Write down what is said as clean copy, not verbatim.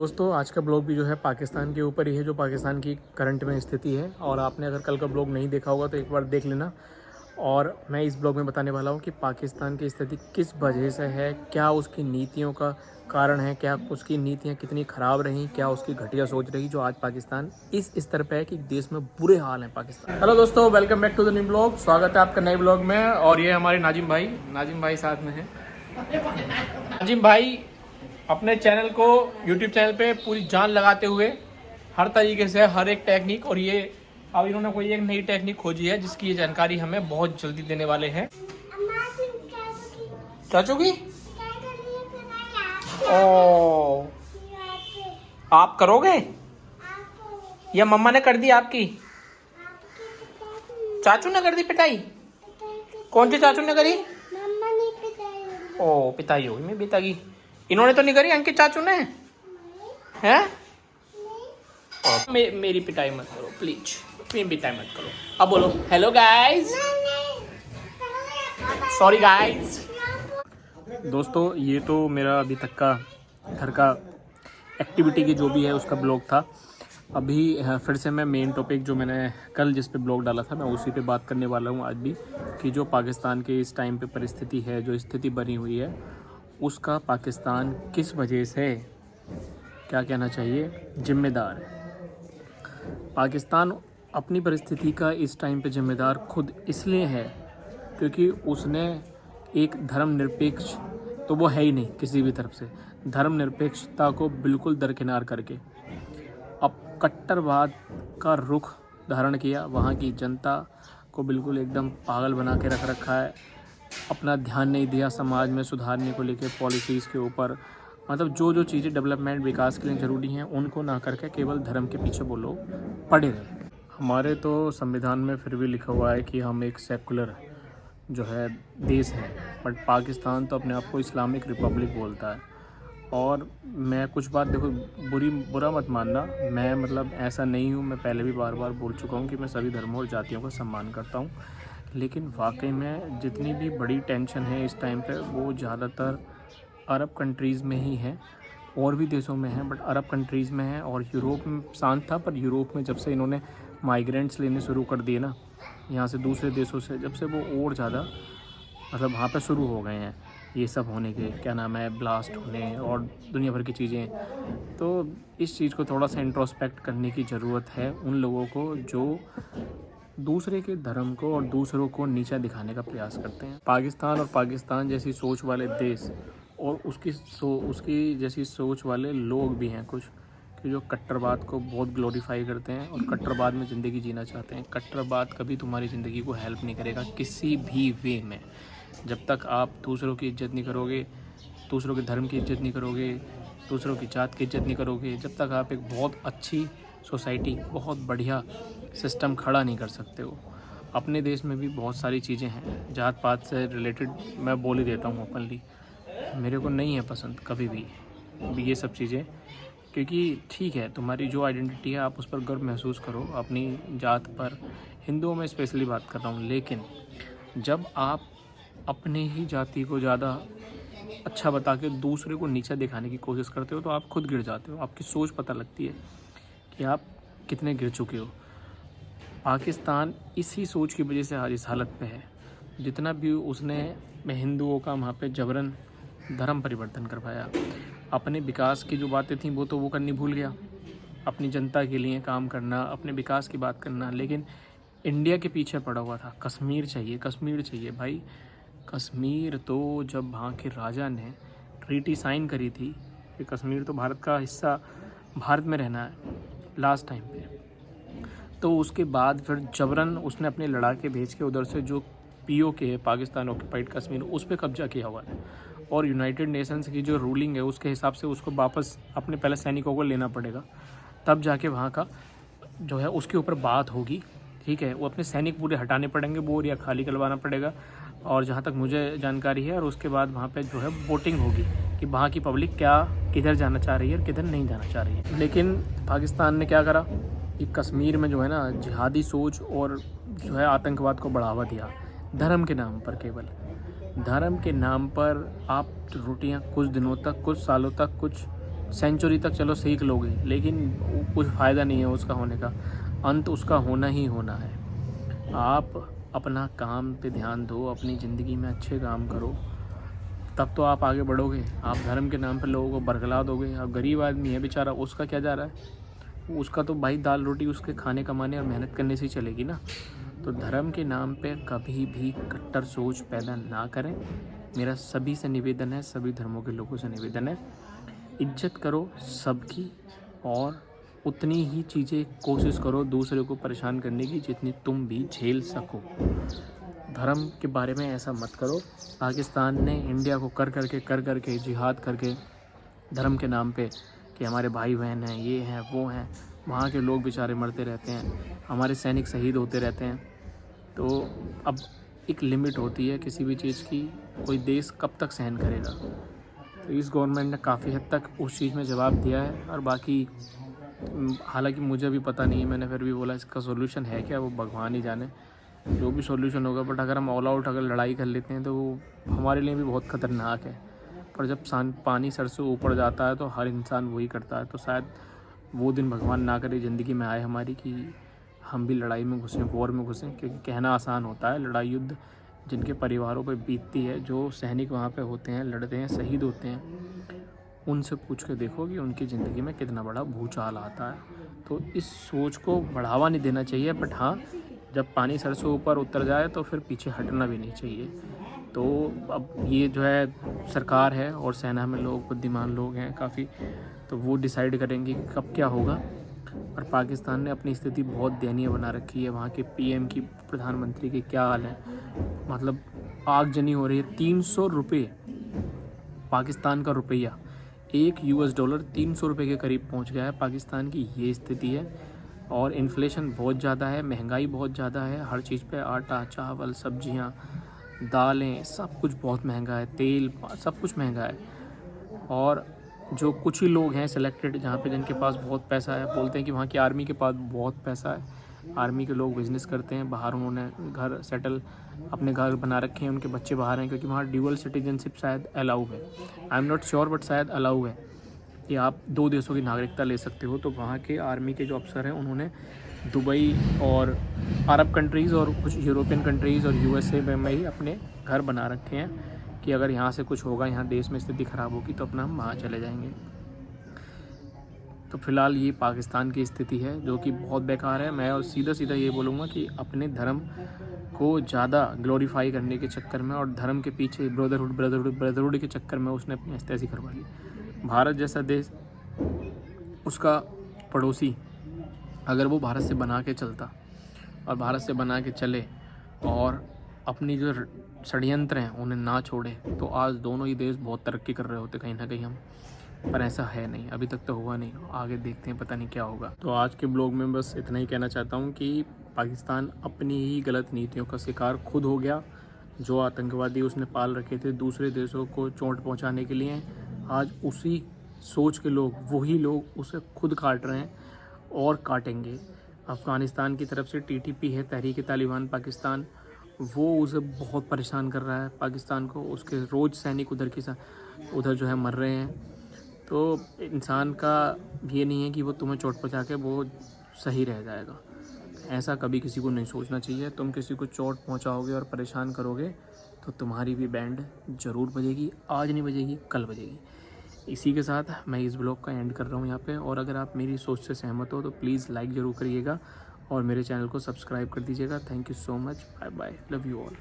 दोस्तों आज का ब्लॉग भी जो है पाकिस्तान के ऊपर ही है, जो पाकिस्तान की करंट में स्थिति है। और आपने अगर कल का ब्लॉग नहीं देखा होगा तो एक बार देख लेना। और मैं इस ब्लॉग में बताने वाला हूँ कि पाकिस्तान की स्थिति किस वजह से है, क्या उसकी नीतियों का कारण है, क्या उसकी नीतियाँ कितनी ख़राब रहीं, क्या उसकी घटिया सोच रही जो आज पाकिस्तान इस स्तर पर है कि देश में बुरे हाल हैं पाकिस्तान। हेलो दोस्तों, welcome back to the new blog. स्वागत है आपका नए ब्लॉग में। और ये हमारे नाजिम भाई साथ में हैं। नाजिम भाई अपने चैनल को यूट्यूब चैनल पे पूरी जान लगाते हुए हर तरीके से हर एक टेक्निक, और ये अब इन्होंने कोई एक नई टेक्निक खोजी है जिसकी ये जानकारी हमें बहुत जल्दी देने वाले हैं। चाचू की ओ आप करोगे या मम्मा ने कर दी आपकी? चाचू ने कर दी पिटाई? कौन सी चाचू ने करी? ओ पिटाई होगी मैं पिता की। इन्होंने तो नहीं करी, अंकित चाचू ने हैं? मेरी पिटाई मत करो प्लीज, मेरी पिटाई मत करो। अब बोलो हेलो गाइस, सॉरी गाइस। दोस्तों ये तो मेरा अभी तक का घर का एक्टिविटी की जो भी है उसका ब्लॉग था। अभी फिर से मैं मेन टॉपिक जो मैंने कल जिस पे ब्लॉग डाला था मैं उसी पे बात करने वाला हूँ आज भी, कि जो पाकिस्तान के इस टाइम पे परिस्थिति है, जो स्थिति बनी हुई है, उसका पाकिस्तान किस वजह से, क्या कहना चाहिए, जिम्मेदार है। पाकिस्तान अपनी परिस्थिति का इस टाइम पे जिम्मेदार खुद इसलिए है क्योंकि उसने एक धर्मनिरपेक्ष, तो वो है ही नहीं किसी भी तरफ से, धर्मनिरपेक्षता को बिल्कुल दरकिनार करके अब कट्टरवाद का रुख धारण किया। वहाँ की जनता को बिल्कुल एकदम पागल बना के रख रखा है। अपना ध्यान नहीं दिया समाज में सुधारने को लेकर, पॉलिसीज़ के ऊपर, मतलब जो जो चीज़ें डेवलपमेंट विकास के लिए ज़रूरी हैं उनको ना करके केवल धर्म के पीछे वो लोग पड़े रहे। हमारे तो संविधान में फिर भी लिखा हुआ है कि हम एक सेकुलर जो है देश है, बट पाकिस्तान तो अपने आप को इस्लामिक रिपब्लिक बोलता है। और मैं कुछ बात देखो, बुरा मत मानना, मैं मतलब ऐसा नहीं हूँ, मैं पहले भी बार बार बोल चुका हूँ कि मैं सभी धर्मों और जातियों का सम्मान करता हूँ। लेकिन वाकई में जितनी भी बड़ी टेंशन है इस टाइम पे वो ज़्यादातर अरब कंट्रीज़ में ही है, और भी देशों में है, बट अरब कंट्रीज़ में है। और यूरोप में शांत था, पर यूरोप में जब से इन्होंने माइग्रेंट्स लेने शुरू कर दिए ना यहाँ से दूसरे देशों से, जब से वो और ज़्यादा मतलब वहाँ पे शुरू हो गए हैं ये सब होने के, क्या नाम है, ब्लास्ट होने और दुनिया भर की चीज़ें। तो इस चीज़ को थोड़ा सा इंट्रोस्पेक्ट करने की ज़रूरत है उन लोगों को जो दूसरे के धर्म को और दूसरों को नीचा दिखाने का प्रयास करते हैं। पाकिस्तान और पाकिस्तान जैसी सोच वाले देश और उसकी जैसी सोच वाले लोग भी हैं कुछ, कि जो कट्टरवाद को बहुत ग्लोरीफाई करते हैं और कट्टरवाद में ज़िंदगी जीना चाहते हैं। कट्टरवाद कभी तुम्हारी ज़िंदगी को हेल्प नहीं करेगा किसी भी वे में। जब तक आप दूसरों की इज्जत नहीं करोगे, दूसरों के धर्म की इज्जत नहीं करोगे, दूसरों की जात की इज्जत नहीं करोगे, जब तक आप एक बहुत अच्छी सोसाइटी, बहुत बढ़िया सिस्टम खड़ा नहीं कर सकते हो। अपने देश में भी बहुत सारी चीज़ें हैं जात पात से रिलेटेड, मैं बोल ही देता हूँ ओपनली, मेरे को नहीं है पसंद कभी भी ये सब चीज़ें। क्योंकि ठीक है, तुम्हारी जो आइडेंटिटी है आप उस पर गर्व महसूस करो, अपनी जात पर, हिंदुओं में स्पेशली बात कर रहा हूँ। लेकिन जब आप अपने ही जाति को ज़्यादा अच्छा बता के दूसरे को नीचा दिखाने की कोशिश करते हो तो आप खुद गिर जाते हो। आपकी सोच पता लगती है कि आप कितने गिर चुके हो। पाकिस्तान इसी सोच की वजह से आज इस हालत पे है। जितना भी उसने हिंदुओं का वहाँ पे जबरन धर्म परिवर्तन करवाया, अपने विकास की जो बातें थी वो तो वो करनी भूल गया, अपनी जनता के लिए काम करना, अपने विकास की बात करना। लेकिन इंडिया के पीछे पड़ा हुआ था, कश्मीर चाहिए, कश्मीर चाहिए। भाई कश्मीर तो जब वहाँ के राजा ने ट्रीटी साइन करी थी कि कश्मीर तो भारत का हिस्सा, भारत में रहना है लास्ट टाइम पे, तो उसके बाद फिर जबरन उसने अपने लड़ाके भेज के उधर से जो पीओके है, पाकिस्तान ऑक्यूपाइड कश्मीर, उस पर कब्जा किया हुआ है। और यूनाइटेड नेशंस की जो रूलिंग है उसके हिसाब से उसको वापस अपने पहले सैनिकों को लेना पड़ेगा, तब जाके वहाँ का जो है उसके ऊपर बात होगी। ठीक है, वो अपने सैनिक पूरे हटाने पड़ेंगे, वो एरिया खाली करवाना पड़ेगा। और जहाँ तक मुझे जानकारी है, और उसके बाद वहाँ पे जो है वोटिंग होगी कि वहाँ की पब्लिक क्या किधर जाना चाह रही है और किधर नहीं जाना चाह रही है। लेकिन पाकिस्तान ने क्या करा कि कश्मीर में जो है ना जिहादी सोच और जो है आतंकवाद को बढ़ावा दिया, धर्म के नाम पर। केवल धर्म के नाम पर आप रोटियां कुछ दिनों तक, कुछ सालों तक, कुछ सेंचुरी तक चलो सीख लोगे, लेकिन कुछ फ़ायदा नहीं है उसका होने का, अंत उसका होना ही होना है। आप अपना काम पे ध्यान दो, अपनी ज़िंदगी में अच्छे काम करो, तब तो आप आगे बढ़ोगे। आप धर्म के नाम पे लोगों को बरगला दोगे। अब गरीब आदमी है बेचारा, उसका क्या जा रहा है, उसका तो भाई दाल रोटी उसके खाने कमाने और मेहनत करने से ही चलेगी ना। तो धर्म के नाम पे कभी भी कट्टर सोच पैदा ना करें। मेरा सभी से निवेदन है, सभी धर्मों के लोगों से निवेदन है, इज्जत करो सबकी, और उतनी ही चीज़ें कोशिश करो दूसरे को परेशान करने की जितनी तुम भी झेल सको। धर्म के बारे में ऐसा मत करो। पाकिस्तान ने इंडिया को कर करके जिहाद करके धर्म के नाम पे कि हमारे भाई बहन हैं, ये हैं वो हैं, वहाँ के लोग बेचारे मरते रहते हैं, हमारे सैनिक शहीद होते रहते हैं। तो अब एक लिमिट होती है किसी भी चीज़ की, कोई देश कब तक सहन करेगा। तो इस गवर्नमेंट ने काफ़ी हद तक उस चीज़ में जवाब दिया है। और बाकी हालांकि मुझे भी पता नहीं है, मैंने फिर भी बोला इसका सोल्यूशन है क्या, वो भगवान ही जाने, जो भी सॉल्यूशन होगा। बट अगर हम ऑल आउट अगर लड़ाई कर लेते हैं तो वो हमारे लिए भी बहुत ख़तरनाक है। पर जब पानी सर से ऊपर जाता है तो हर इंसान वही करता है। तो शायद वो दिन भगवान ना करे ज़िंदगी में आए हमारी कि हम भी लड़ाई में घुसें, वॉर में घुसें। क्योंकि कहना आसान होता है, लड़ाई युद्ध जिनके परिवारों पर बीतती है, जो सैनिक वहाँ पे होते हैं, लड़ते हैं, शहीद होते हैं, उनसे पूछ के देखो कि उनकी ज़िंदगी में कितना बड़ा भूचाल आता है। तो इस सोच को बढ़ावा नहीं देना चाहिए। बट हाँ, जब पानी सर से ऊपर उतर जाए तो फिर पीछे हटना भी नहीं चाहिए। तो अब ये जो है सरकार है और सेना में लोग बुद्धिमान लोग हैं काफ़ी, तो वो डिसाइड करेंगे कि कब क्या होगा। और पाकिस्तान ने अपनी स्थिति बहुत दयनीय बना रखी है। वहाँ के पीएम की, प्रधानमंत्री की क्या हाल है, मतलब आगजनी हो रही है। 300 रुपये पाकिस्तान का रुपया, $1 300 रुपये के करीब पहुँच गया है। पाकिस्तान की ये स्थिति है। और इन्फ्लेशन बहुत ज़्यादा है, महंगाई बहुत ज़्यादा है, हर चीज़ पे आटा, चावल, सब्जियां, दालें, सब कुछ बहुत महंगा है, तेल, सब कुछ महंगा है। और जो कुछ ही लोग हैं सिलेक्टेड जहाँ पे जिनके पास बहुत पैसा है, बोलते हैं कि वहाँ की आर्मी के पास बहुत पैसा है, आर्मी के लोग बिज़नेस करते हैं बाहर, उन्होंने घर सेटल अपने घर बना रखे हैं, उनके बच्चे बाहर हैं, क्योंकि वहाँ ड्यूअल सिटीजनशिप शायद अलाउ है। I am not sure but शायद अलाउ है कि आप 2 देशों की नागरिकता ले सकते हो। तो वहाँ के आर्मी के जो अफसर हैं उन्होंने दुबई और अरब कंट्रीज़ और कुछ यूरोपियन कंट्रीज़ और यूएसए में ही अपने घर बना रखे हैं कि अगर यहाँ से कुछ होगा, यहाँ देश में स्थिति ख़राब होगी, तो अपना हम वहाँ चले जाएंगे। तो फ़िलहाल ये पाकिस्तान की स्थिति है जो कि बहुत बेकार है। मैं और सीधा ये बोलूँगा कि अपने धर्म को ज़्यादा ग्लोरीफाई करने के चक्कर में और धर्म के पीछे ब्रदरहुड के चक्कर में उसने अपनी हस्ती करवा ली। भारत जैसा देश, उसका पड़ोसी अगर वो भारत से बना के चलता और भारत से बना के चले और अपनी जो षड्यंत्र हैं उन्हें ना छोड़े, तो आज दोनों ही देश बहुत तरक्की कर रहे होते कहीं ना कहीं हम। पर ऐसा है नहीं, अभी तक तो हुआ नहीं, आगे देखते हैं, पता नहीं क्या होगा। तो आज के ब्लॉग में बस इतना ही कहना चाहता हूँ कि पाकिस्तान अपनी ही गलत नीतियों का शिकार खुद हो गया। जो आतंकवादी उसने पाल रखे थे दूसरे देशों को चोट पहुँचाने के लिए, आज उसी सोच के लोग, वही लोग उसे खुद काट रहे हैं और काटेंगे। अफ़गानिस्तान की तरफ से टीटीपी है, तहरीक-ए-तालिबान पाकिस्तान, वो उसे बहुत परेशान कर रहा है पाकिस्तान को। उसके रोज़ सैनिक उधर जो है मर रहे हैं। तो इंसान का ये नहीं है कि वो तुम्हें चोट पहुँचा के वो सही रह जाएगा, ऐसा कभी किसी को नहीं सोचना चाहिए। तुम किसी को चोट पहुँचाओगे और परेशान करोगे तो तुम्हारी भी बैंड ज़रूर बजेगी, आज नहीं बजेगी, कल बजेगी। इसी के साथ मैं इस ब्लॉग का एंड कर रहा हूँ यहाँ पे। और अगर आप मेरी सोच से सहमत हो तो प्लीज़ लाइक ज़रूर करिएगा और मेरे चैनल को सब्सक्राइब कर दीजिएगा। Thank you so much, bye bye, love you all.